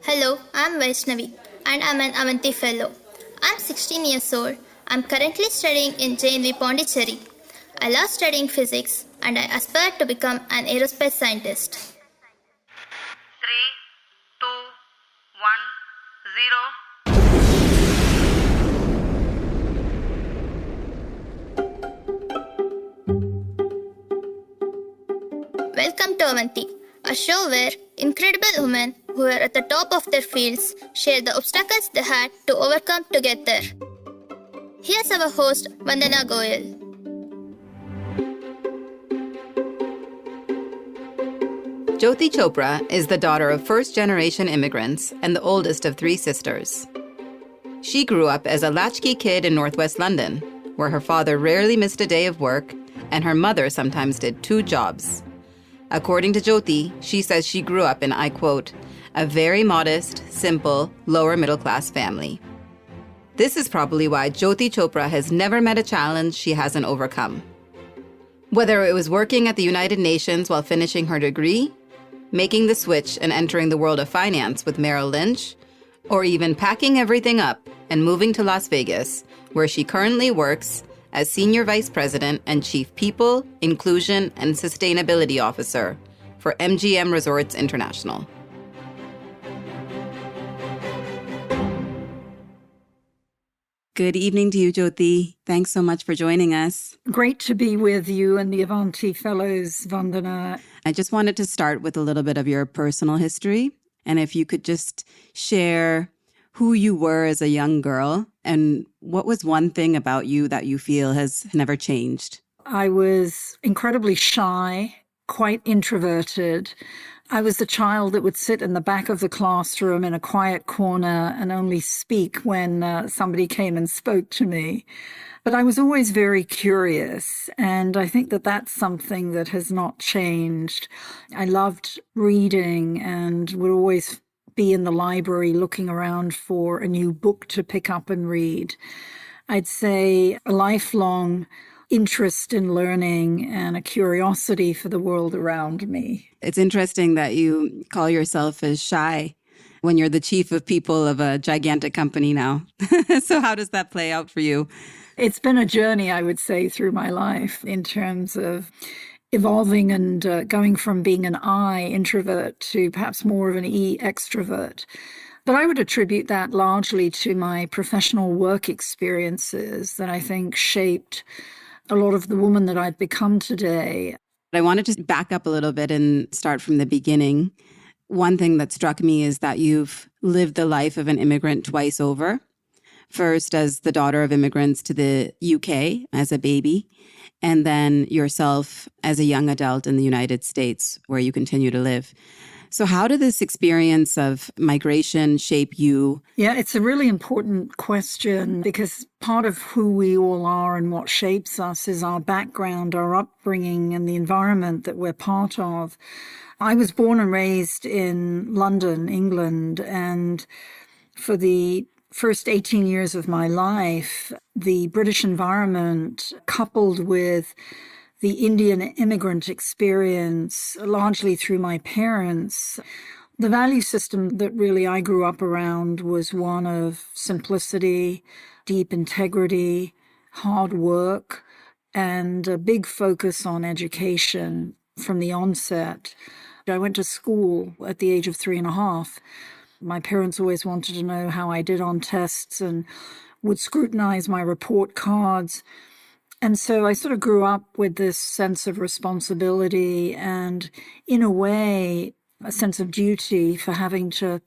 Hello, I'm Vaishnavi and I'm an Avanti fellow. I'm 16 years old. I'm currently studying in JNV Pondicherry. I love studying physics and I aspire to become an aerospace scientist. 3, 2, 1, 0. Welcome to Avanti, a show where incredible women who are at the top of their fields share the obstacles they had to overcome to get there. Here's our host, Vandana Goyal. Jyoti Chopra is the daughter of first-generation immigrants and the oldest of 3 sisters. She grew up as a latchkey kid in northwest London, where her father rarely missed a day of work and her mother sometimes did 2 jobs. According to Jyoti, she says she grew up in, I quote, a very modest, simple, lower-middle-class family. This is probably why Jyoti Chopra has never met a challenge she hasn't overcome. Whether it was working at the United Nations while finishing her degree, making the switch and entering the world of finance with Merrill Lynch, or even packing everything up and moving to Las Vegas, where she currently works as Senior Vice President and Chief People, Inclusion, and Sustainability Officer for MGM Resorts International. Good evening to you, Jyoti. Thanks so much for joining us. Great to be with you and the Avanti Fellows, Vandana. I just wanted to start with a little bit of your personal history. And if you could just share who you were as a young girl and what was one thing about you that you feel has never changed? I was incredibly shy, quite introverted. I was the child that would sit in the back of the classroom in a quiet corner and only speak when somebody came and spoke to me. But I was always very curious, and I think that that's something that has not changed. I loved reading and would always be in the library looking around for a new book to pick up and read. I'd say a lifelong interest in learning and a curiosity for the world around me. It's interesting that you call yourself as shy when you're the chief of people of a gigantic company now. So how does that play out for you? It's been a journey, I would say, through my life in terms of evolving and going from being an I introvert to perhaps more of an E extrovert. But I would attribute that largely to my professional work experiences that I think shaped a lot of the woman that I've become today. I wanted to back up a little bit and start from the beginning. One thing that struck me is that you've lived the life of an immigrant twice over. First, as the daughter of immigrants to the UK as a baby, and then yourself as a young adult in the United States, where you continue to live. So how did this experience of migration shape you? Yeah, it's a really important question because part of who we all are and what shapes us is our background, our upbringing, and the environment that we're part of. I was born and raised in London, England, and for the first 18 years of my life, the British environment coupled with the Indian immigrant experience, largely through my parents, the value system that really I grew up around was one of simplicity, deep integrity, hard work, and a big focus on education from the onset. I went to school at the age of 3.5. My parents always wanted to know how I did on tests and would scrutinize my report cards. And so I sort of grew up with this sense of responsibility and, in a way, a sense of duty for having to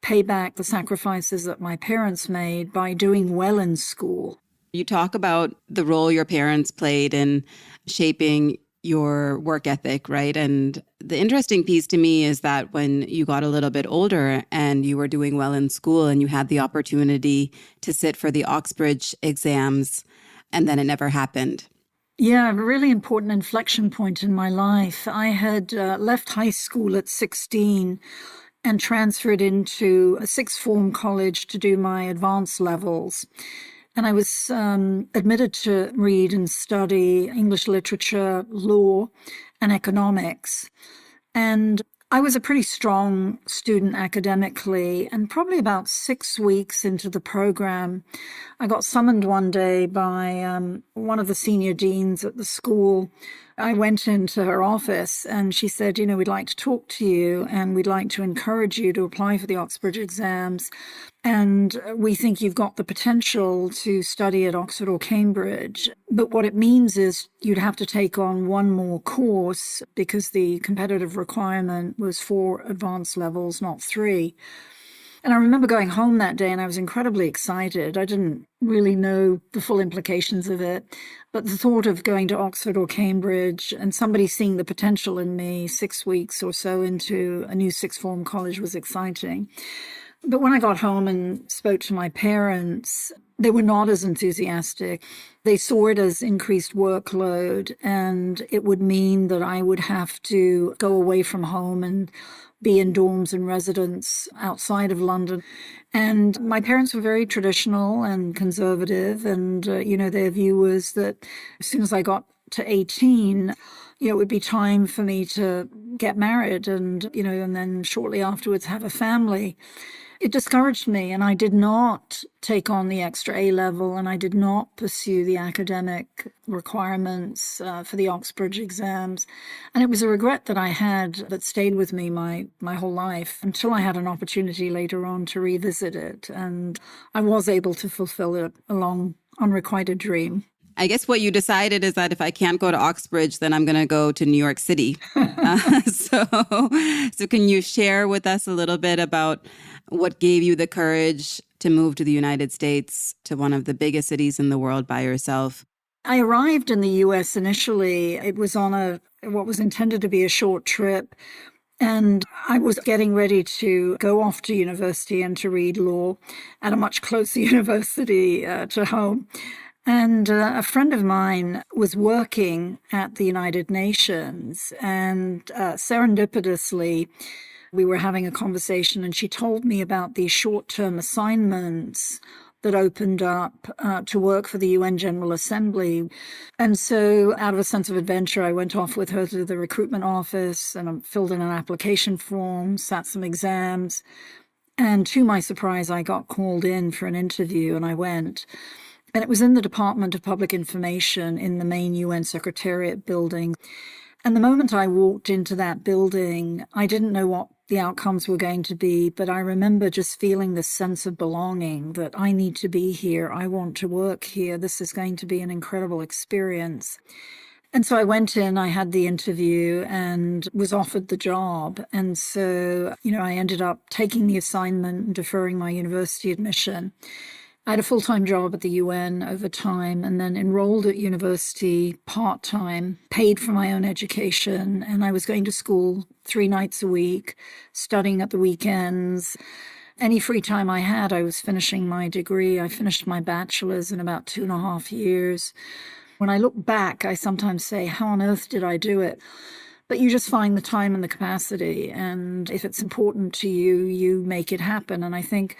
pay back the sacrifices that my parents made by doing well in school. You talk about the role your parents played in shaping your work ethic, right? And the interesting piece to me is that when you got a little bit older and you were doing well in school and you had the opportunity to sit for the Oxbridge exams, and then it never happened. Yeah, a really important inflection point in my life. I had left high school at 16 and transferred into a sixth form college to do my advanced levels. And I was admitted to read and study English literature, law, and economics. And I was a pretty strong student academically, and probably about 6 weeks into the program, I got summoned one day by one of the senior deans at the school. I went into her office and she said, we'd like to talk to you and we'd like to encourage you to apply for the Oxbridge exams. And we think you've got the potential to study at Oxford or Cambridge. But what it means is you'd have to take on one more course because the competitive requirement was 4 advanced levels, not 3. And I remember going home that day and I was incredibly excited. I didn't really know the full implications of it, but the thought of going to Oxford or Cambridge and somebody seeing the potential in me 6 weeks or so into a new sixth form college was exciting. But when I got home and spoke to my parents, they were not as enthusiastic. They saw it as increased workload, and it would mean that I would have to go away from home and be in dorms and residence outside of London. And my parents were very traditional and conservative, and, their view was that as soon as I got to 18, it would be time for me to get married and then shortly afterwards have a family. It discouraged me, and I did not take on the extra A-level, and I did not pursue the academic requirements for the Oxbridge exams. And it was a regret that I had that stayed with me my whole life until I had an opportunity later on to revisit it. And I was able to fulfill a long, unrequited dream. I guess what you decided is that if I can't go to Oxbridge, then I'm going to go to New York City. So can you share with us a little bit about what gave you the courage to move to the United States, to one of the biggest cities in the world by yourself? I arrived in the U.S. initially. It was on what was intended to be a short trip. And I was getting ready to go off to university and to read law at a much closer university to home. And a friend of mine was working at the United Nations, and serendipitously, we were having a conversation, and she told me about these short-term assignments that opened up to work for the UN General Assembly. And so out of a sense of adventure, I went off with her to the recruitment office and I filled in an application form, sat some exams. And to my surprise, I got called in for an interview and I went. And it was in the Department of Public Information in the main UN Secretariat building. And the moment I walked into that building, I didn't know what the outcomes were going to be, but I remember just feeling this sense of belonging, that I need to be here. I want to work here. This is going to be an incredible experience. And so I went in, I had the interview and was offered the job. And so, I ended up taking the assignment and deferring my university admission. I had a full-time job at the UN over time and then enrolled at university part-time, paid for my own education, and I was going to school 3 nights a week, studying at the weekends. Any free time I had, I was finishing my degree. I finished my bachelor's in about 2.5 years. When I look back, I sometimes say, how on earth did I do it? But you just find the time and the capacity, and if it's important to you, you make it happen. And I think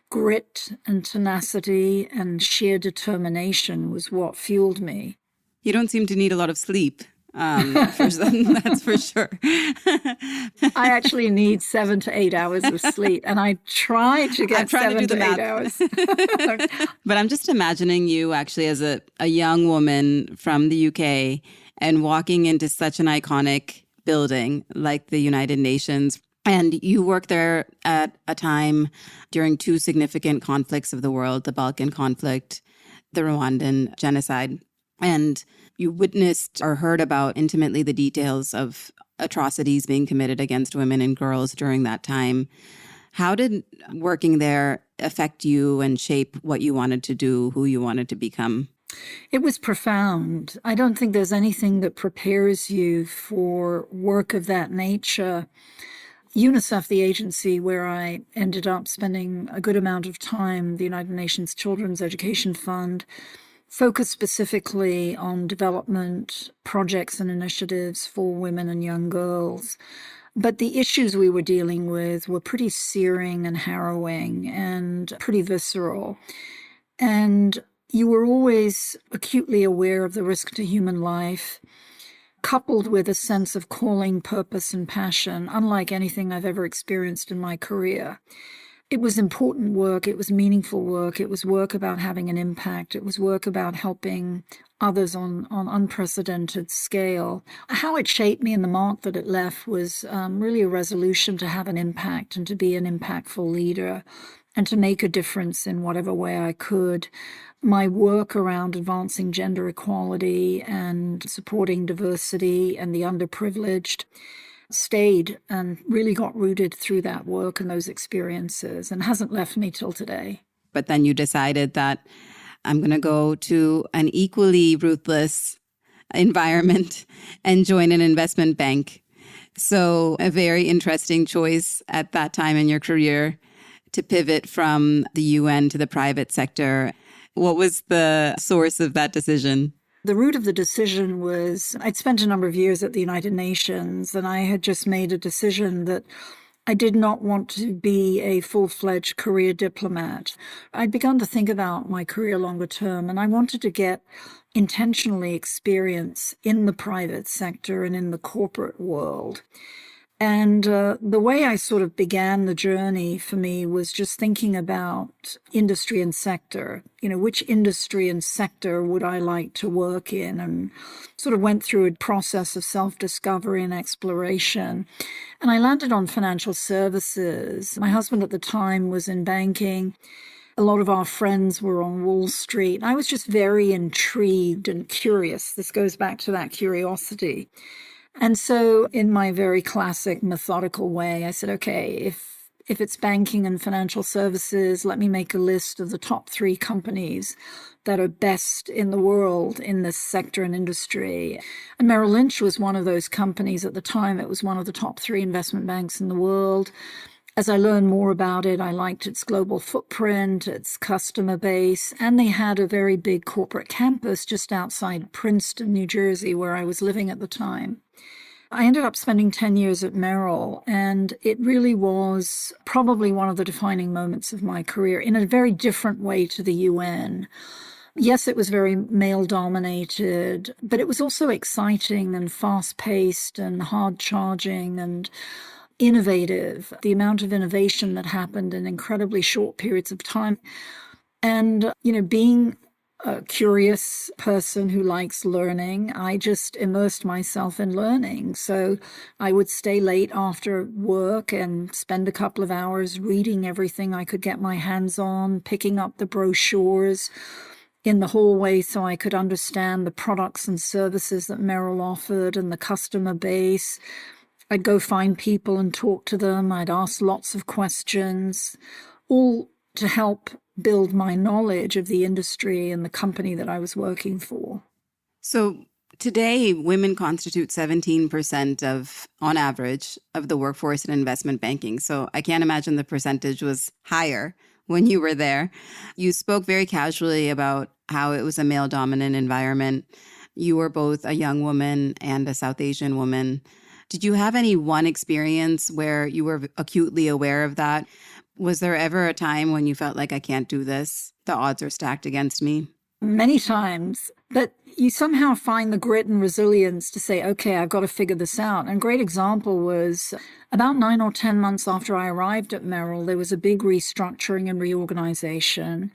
grit and tenacity and sheer determination was what fueled me. You don't seem to need a lot of sleep. That's for sure. I actually need 7 to 8 hours of sleep, and I try to get 7 to 8 hours. But I'm just imagining you actually as a young woman from the UK and walking into such an iconic building like the United Nations. And you worked there at a time during 2 significant conflicts of the world, the Balkan conflict, the Rwandan genocide. And you witnessed or heard about intimately the details of atrocities being committed against women and girls during that time. How did working there affect you and shape what you wanted to do, who you wanted to become? It was profound. I don't think there's anything that prepares you for work of that nature. UNICEF, the agency where I ended up spending a good amount of time, the United Nations Children's Education Fund, focused specifically on development projects and initiatives for women and young girls. But the issues we were dealing with were pretty searing and harrowing and pretty visceral. And you were always acutely aware of the risk to human life. coupled with a sense of calling, purpose, and passion, unlike anything I've ever experienced in my career. It was important work. It was meaningful work. It was work about having an impact. It was work about helping others on unprecedented scale. How it shaped me and the mark that it left was really a resolution to have an impact and to be an impactful leader and to make a difference in whatever way I could. My work around advancing gender equality and supporting diversity and the underprivileged stayed and really got rooted through that work and those experiences and hasn't left me till today. But then you decided that I'm going to go to an equally ruthless environment and join an investment bank. So a very interesting choice at that time in your career to pivot from the UN to the private sector. What was the source of that decision? The root of the decision was I'd spent a number of years at the United Nations, and I had just made a decision that I did not want to be a full-fledged career diplomat. I'd begun to think about my career longer term, and I wanted to get intentionally experience in the private sector and in the corporate world. And the way I sort of began the journey for me was just thinking about industry and sector. You know, which industry and sector would I like to work in? And sort of went through a process of self-discovery and exploration. And I landed on financial services. My husband at the time was in banking. A lot of our friends were on Wall Street. I was just very intrigued and curious. This goes back to that curiosity. And so in my very classic methodical way, I said, okay, if it's banking and financial services, let me make a list of the top 3 companies that are best in the world in this sector and industry. And Merrill Lynch was one of those companies at the time. It was one of the top 3 investment banks in the world. As I learned more about it, I liked its global footprint, its customer base, and they had a very big corporate campus just outside Princeton, New Jersey, where I was living at the time. I ended up spending 10 years at Merrill, and it really was probably one of the defining moments of my career in a very different way to the UN. Yes, it was very male-dominated, but it was also exciting and fast-paced and hard-charging and innovative. The amount of innovation that happened in incredibly short periods of time. And, being a curious person who likes learning, I just immersed myself in learning. So I would stay late after work and spend a couple of hours reading everything I could get my hands on, picking up the brochures in the hallway so I could understand the products and services that Merrill offered and the customer base. I'd go find people and talk to them. I'd ask lots of questions, all to help build my knowledge of the industry and the company that I was working for. So today, women constitute 17% on average, of the workforce in investment banking. So I can't imagine the percentage was higher when you were there. You spoke very casually about how it was a male-dominant environment. You were both a young woman and a South Asian woman. Did you have any one experience where you were acutely aware of that? Was there ever a time when you felt like, I can't do this? The odds are stacked against me. Many times. But you somehow find the grit and resilience to say, okay, I've got to figure this out. And a great example was about 9 or 10 months after I arrived at Merrill, there was a big restructuring and reorganization.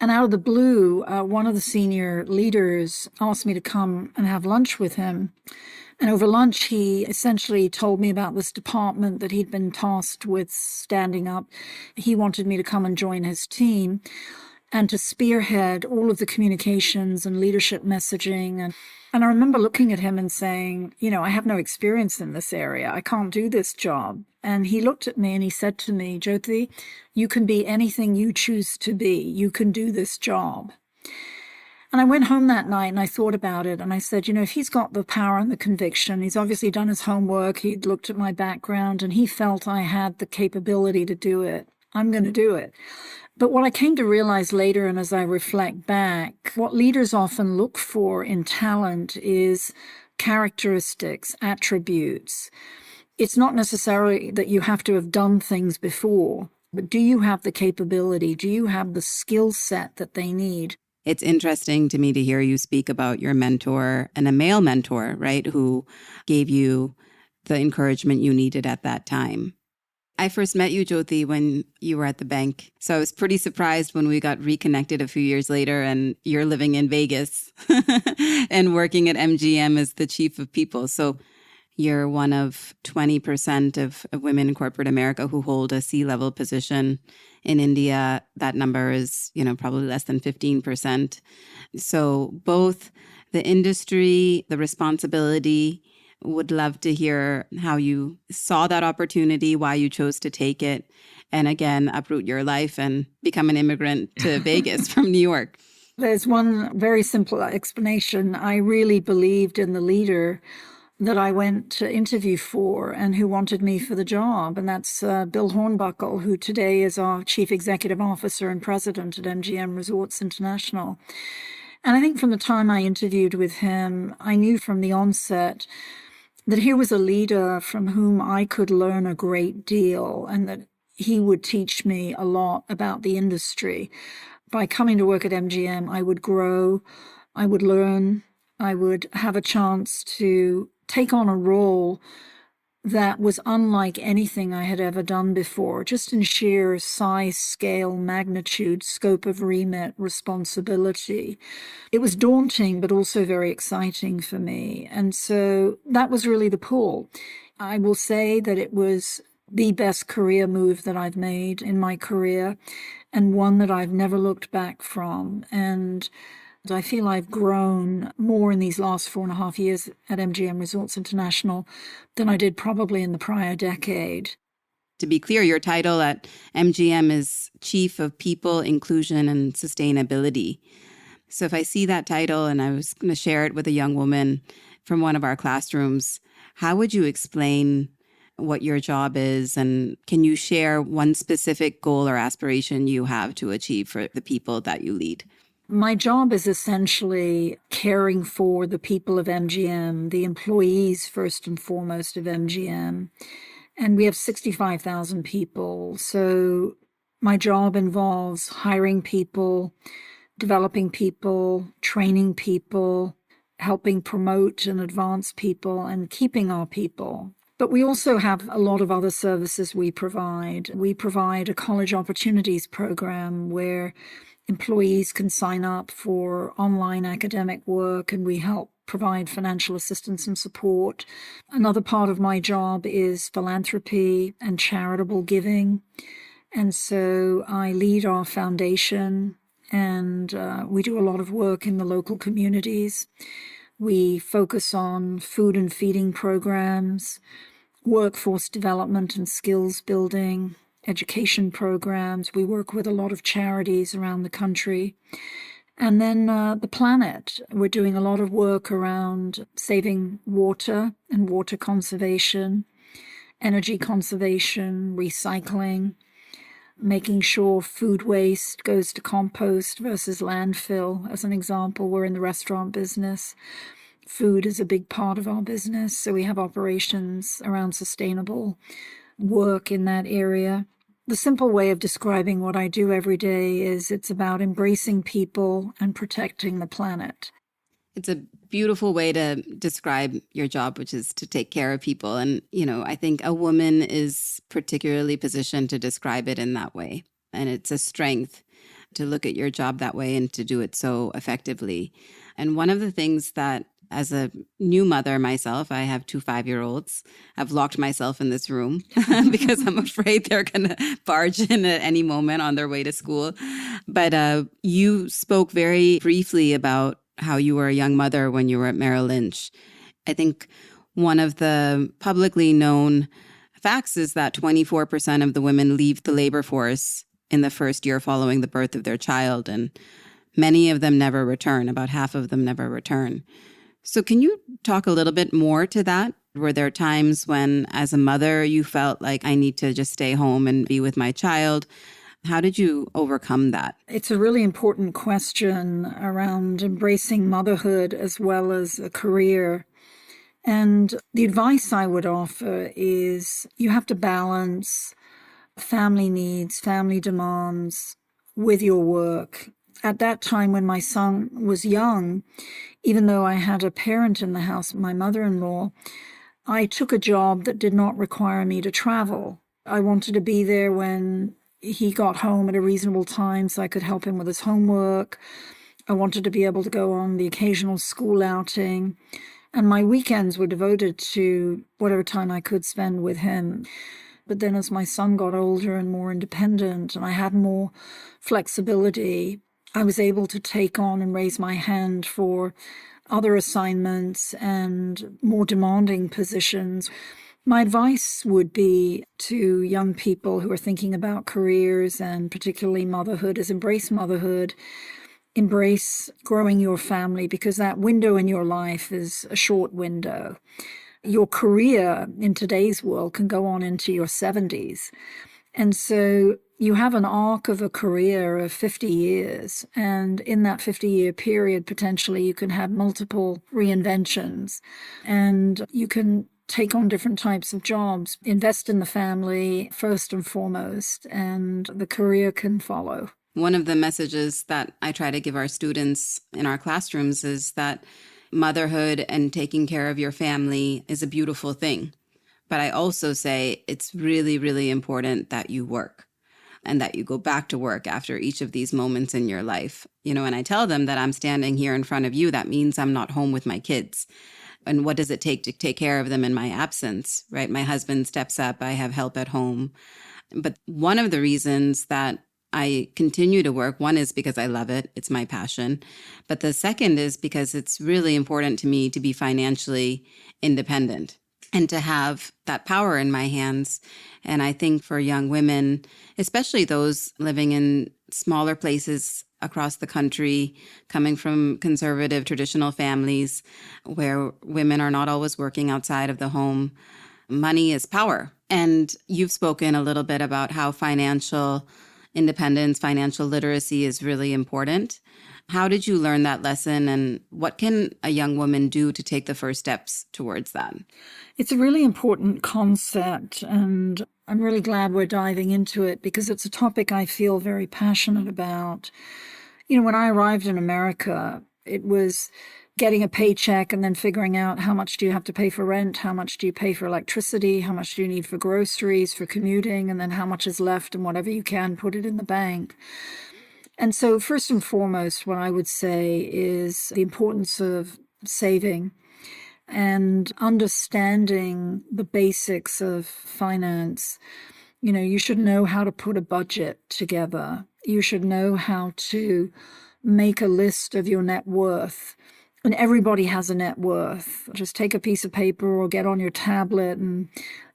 And out of the blue, one of the senior leaders asked me to come and have lunch with him. And over lunch, he essentially told me about this department that he'd been tasked with standing up. He wanted me to come and join his team and to spearhead all of the communications and leadership messaging. And I remember looking at him and saying, I have no experience in this area. I can't do this job. And he looked at me and he said to me, Jyoti, you can be anything you choose to be. You can do this job. And I went home that night and I thought about it and I said, if he's got the power and the conviction, he's obviously done his homework, he'd looked at my background and he felt I had the capability to do it. I'm going to do it. But what I came to realize later, and as I reflect back, what leaders often look for in talent is characteristics, attributes. It's not necessarily that you have to have done things before, but do you have the capability? Do you have the skill set that they need? It's interesting to me to hear you speak about your mentor and a male mentor, right, who gave you the encouragement you needed at that time. I first met you, Jyoti, when you were at the bank. So I was pretty surprised when we got reconnected a few years later and you're living in Vegas and working at MGM as the chief of people. So you're one of 20% of women in corporate America who hold a C-level position. In India, that number is, probably less than 15%. So both the industry, the responsibility, would love to hear how you saw that opportunity, why you chose to take it, and again, uproot your life and become an immigrant to Vegas from New York. There's one very simple explanation. I really believed in the leader that I went to interview for and who wanted me for the job. And that's Bill Hornbuckle, who today is our Chief Executive Officer and President at MGM Resorts International. And I think from the time I interviewed with him, I knew from the onset that here was a leader from whom I could learn a great deal and that he would teach me a lot about the industry. By coming to work at MGM, I would grow, I would learn, I would have a chance to take on a role that was unlike anything I had ever done before, just in sheer size, scale, magnitude, scope of remit, responsibility. It was daunting, but also very exciting for me. And so that was really the pull. I will say that it was the best career move that I've made in my career and one that I've never looked back from. And I feel I've grown more in these last 4.5 years at MGM Resorts International than I did probably in the prior decade. To be clear, your title at MGM is Chief of People, Inclusion, and Sustainability. So if I see that title and I was going to share it with a young woman from one of our classrooms, how would you explain what your job is? And can you share one specific goal or aspiration you have to achieve for the people that you lead? My job is essentially caring for the people of MGM, the employees first and foremost of MGM. And we have 65,000 people. So my job involves hiring people, developing people, training people, helping promote and advance people, and keeping our people. But we also have a lot of other services we provide. We provide a college opportunities program where employees can sign up for online academic work, and we help provide financial assistance and support. Another part of my job is philanthropy and charitable giving. And so I lead our foundation, and we do a lot of work in the local communities. We focus on food and feeding programs, workforce development and skills building, education programs. We work with a lot of charities around the country. And then the planet. We're doing a lot of work around saving water and water conservation, energy conservation, recycling, making sure food waste goes to compost versus landfill. As an example, we're in the restaurant business. Food is a big part of our business, so we have operations around sustainable work in that area. The simple way of describing what I do every day is it's about embracing people and protecting the planet. It's a beautiful way to describe your job, which is to take care of people. And, I think a woman is particularly positioned to describe it in that way. And it's a strength to look at your job that way and to do it so effectively. And one of the things that, as a new mother myself, I have 2 5-year-olds. I've locked myself in this room because I'm afraid they're going to barge in at any moment on their way to school. But you spoke very briefly about how you were a young mother when you were at Merrill Lynch. I think one of the publicly known facts is that 24% of the women leave the labor force in the first year following the birth of their child, and many of them never return. About half of them never return. So can you talk a little bit more to that? Were there times when, as a mother, you felt like I need to just stay home and be with my child? How did you overcome that? It's a really important question around embracing motherhood as well as a career. And the advice I would offer is you have to balance family needs, family demands with your work. at that time when my son was young, even though I had a parent in the house, my mother-in-law, I took a job that did not require me to travel. I wanted to be there when he got home at a reasonable time so I could help him with his homework. I wanted to be able to go on the occasional school outing. And my weekends were devoted to whatever time I could spend with him. But then as my son got older and more independent and I had more flexibility, I was able to take on and raise my hand for other assignments and more demanding positions. My advice would be to young people who are thinking about careers and particularly motherhood is embrace motherhood, embrace growing your family, because that window in your life is a short window. Your career in today's world can go on into your 70s. And so you have an arc of a career of 50 years. And in that 50-year period, potentially you can have multiple reinventions and you can take on different types of jobs, invest in the family first and foremost, and the career can follow. One of the messages that I try to give our students in our classrooms is that motherhood and taking care of your family is a beautiful thing. But I also say it's really, really important that you work and that you go back to work after each of these moments in your life. And I tell them that I'm standing here in front of you. That means I'm not home with my kids. And what does it take to take care of them in my absence, right? My husband steps up. I have help at home. But one of the reasons that I continue to work, one is because I love it. It's my passion. But the second is because it's really important to me to be financially independent and to have that power in my hands. And I think for young women, especially those living in smaller places across the country, coming from conservative traditional families where women are not always working outside of the home, money is power. And you've spoken a little bit about how financial independence, financial literacy is really important. How did you learn that lesson, and what can a young woman do to take the first steps towards that? It's a really important concept, and I'm really glad we're diving into it because it's a topic I feel very passionate about. When I arrived in America, it was getting a paycheck and then figuring out how much do you have to pay for rent, how much do you pay for electricity, how much do you need for groceries, for commuting, and then how much is left and whatever you can, put it in the bank. And so first and foremost, what I would say is the importance of saving and understanding the basics of finance. You should know how to put a budget together. You should know how to make a list of your net worth. And everybody has a net worth. Just take a piece of paper or get on your tablet and,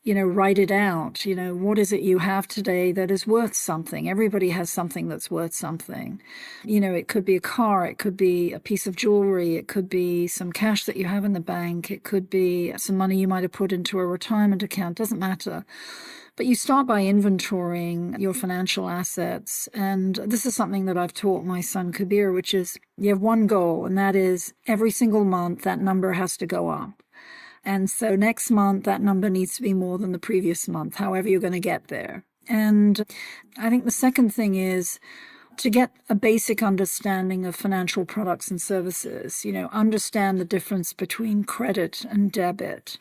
write it out. What is it you have today that is worth something? Everybody has something that's worth something. It could be a car. It could be a piece of jewelry. It could be some cash that you have in the bank. It could be some money you might have put into a retirement account. Doesn't matter. But you start by inventorying your financial assets. And this is something that I've taught my son Kabir, which is you have one goal, and that is every single month that number has to go up. And so next month, that number needs to be more than the previous month, however you're going to get there. And I think the second thing is to get a basic understanding of financial products and services, understand the difference between credit and debit,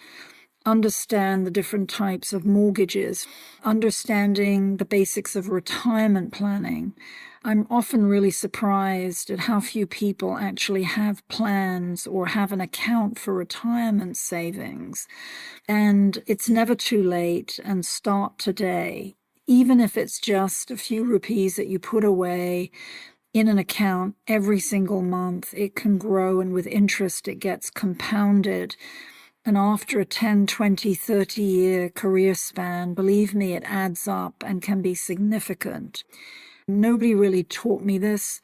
understand the different types of mortgages, understanding the basics of retirement planning. I'm often really surprised at how few people actually have plans or have an account for retirement savings. And it's never too late, and start today. Even if it's just a few rupees that you put away in an account every single month, it can grow, and with interest it gets compounded. And after a 10, 20, 30-year career span, believe me, it adds up and can be significant. Nobody really taught me this.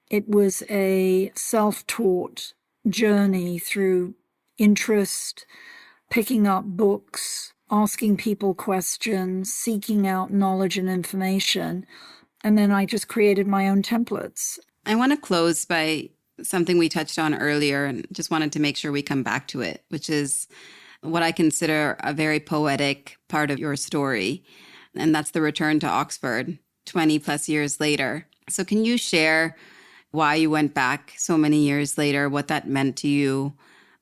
It was a self-taught journey through interest, picking up books, asking people questions, seeking out knowledge and information. And then I just created my own templates. I want to close by something we touched on earlier, and just wanted to make sure we come back to it, which is what I consider a very poetic part of your story. And that's the return to Oxford 20 plus years later. So can you share why you went back so many years later, what that meant to you,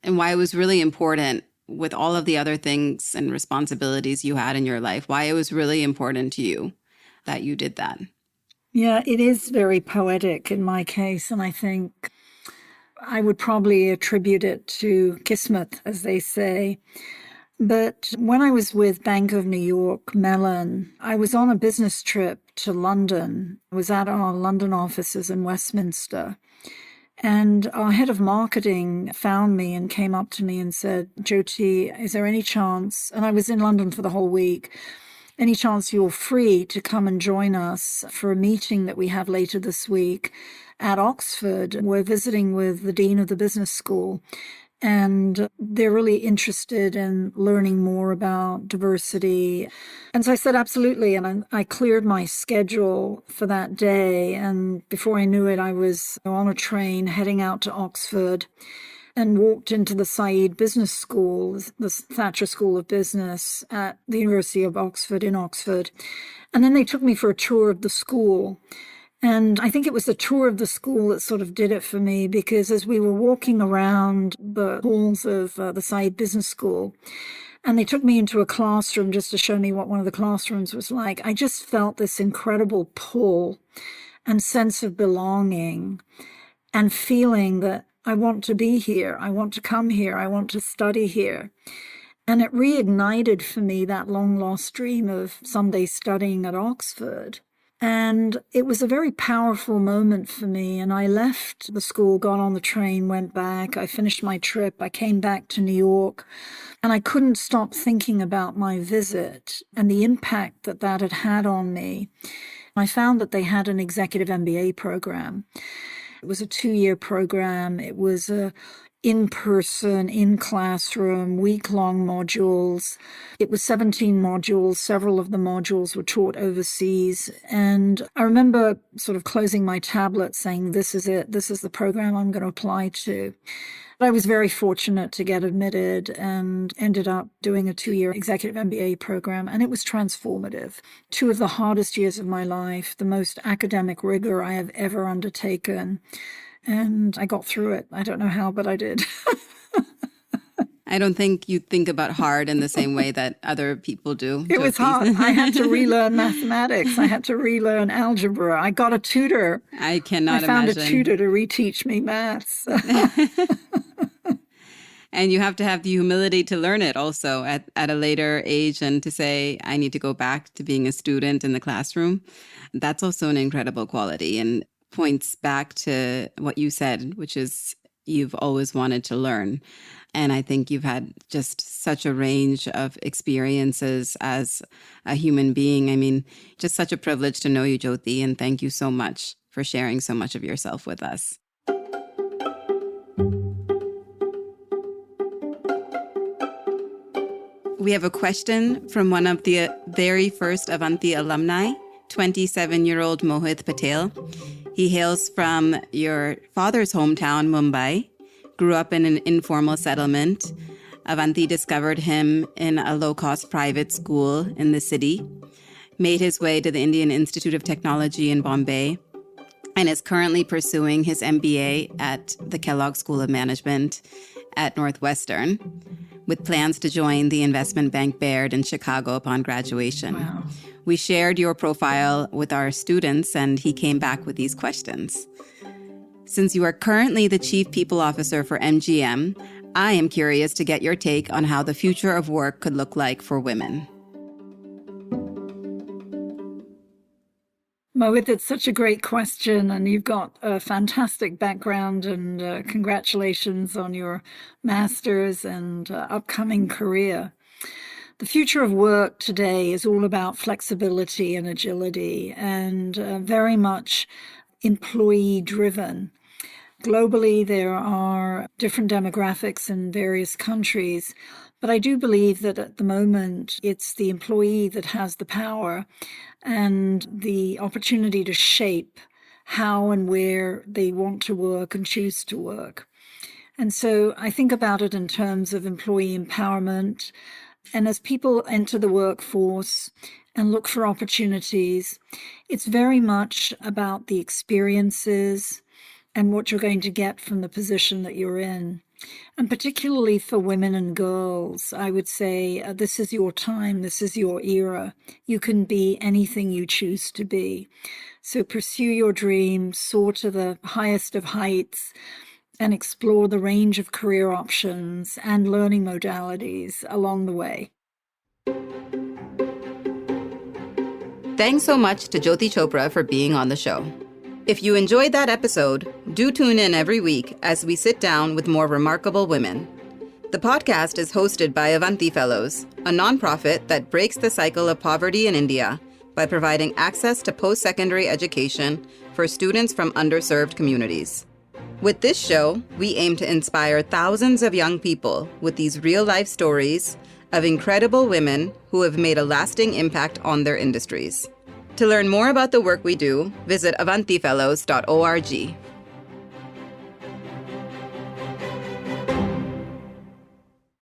and why it was really important with all of the other things and responsibilities you had in your life, why it was really important to you that you did that. Yeah, it is very poetic in my case, and I think I would probably attribute it to Kismet, as they say. But when I was with Bank of New York Mellon, I was on a business trip to London. I was at our London offices in Westminster. And our head of marketing found me and came up to me and said, Jyoti, is there any chance, and I was in London for the whole week, any chance you're free to come and join us for a meeting that we have later this week at Oxford? We're visiting with the Dean of the Business School, and they're really interested in learning more about diversity. And so I said, absolutely. And I cleared my schedule for that day. And before I knew it, I was on a train heading out to Oxford and walked into the Said Business School, the Thatcher School of Business at the University of Oxford in Oxford. And then they took me for a tour of the school. And I think it was the tour of the school that sort of did it for me, because as we were walking around the halls of the Said Business School, and they took me into a classroom just to show me what one of the classrooms was like, I just felt this incredible pull and sense of belonging and feeling that I want to be here, I want to come here, I want to study here. And it reignited for me that long-lost dream of someday studying at Oxford. And it was a very powerful moment for me. And I left the school, got on the train, went back. I finished my trip. I came back to New York. And I couldn't stop thinking about my visit and the impact that that had had on me. I found that they had an executive MBA program. It was a 2-year program. It was a in-person, in-classroom, week-long modules. It was 17 modules. Several of the modules were taught overseas. And I remember sort of closing my tablet saying, this is it. This is the program I'm going to apply to. But I was very fortunate to get admitted and ended up doing a 2-year executive MBA program. And it was transformative. 2 of the hardest years of my life, the most academic rigor I have ever undertaken. And I got through it. I don't know how, but I did. I don't think you think about hard in the same way that other people do. It was hard. I had to relearn mathematics. I had to relearn algebra. I got a tutor. I cannot imagine. I found a tutor to reteach me maths. And you have to have the humility to learn it also at a later age, and to say, I need to go back to being a student in the classroom. That's also an incredible quality, and points back to what you said, which is you've always wanted to learn. And I think you've had just such a range of experiences as a human being. I mean, just such a privilege to know you, Jyoti, and thank you so much for sharing so much of yourself with us. We have a question from one of the very first Avanti alumni, 27-year-old Mohit Patil. He hails from your father's hometown, Mumbai, grew up in an informal settlement. Avanti discovered him in a low-cost private school in the city, made his way to the Indian Institute of Technology in Bombay, and is currently pursuing his MBA at the Kellogg School of Management at Northwestern, with plans to join the investment bank Baird in Chicago upon graduation. Wow. We shared your profile with our students, and he came back with these questions. Since you are currently the Chief People Officer for MGM, I am curious to get your take on how the future of work could look like for women. Mohit, it's such a great question, and you've got a fantastic background, and congratulations on your master's and upcoming career. The future of work today is all about flexibility and agility, and very much employee-driven. Globally, there are different demographics in various countries, but I do believe that at the moment, it's the employee that has the power and the opportunity to shape how and where they want to work and choose to work. And so I think about it in terms of employee empowerment. And as people enter the workforce and look for opportunities, it's very much about the experiences, and what you're going to get from the position that you're in. And particularly for women and girls, I would say this is your time, this is your era. You can be anything you choose to be. So pursue your dreams, soar to the highest of heights, and explore the range of career options and learning modalities along the way. Thanks so much to Jyoti Chopra for being on the show. If you enjoyed that episode, do tune in every week as we sit down with more remarkable women. The podcast is hosted by Avanti Fellows, a nonprofit that breaks the cycle of poverty in India by providing access to post-secondary education for students from underserved communities. With this show, we aim to inspire thousands of young people with these real-life stories of incredible women who have made a lasting impact on their industries. To learn more about the work we do, visit avantifellows.org.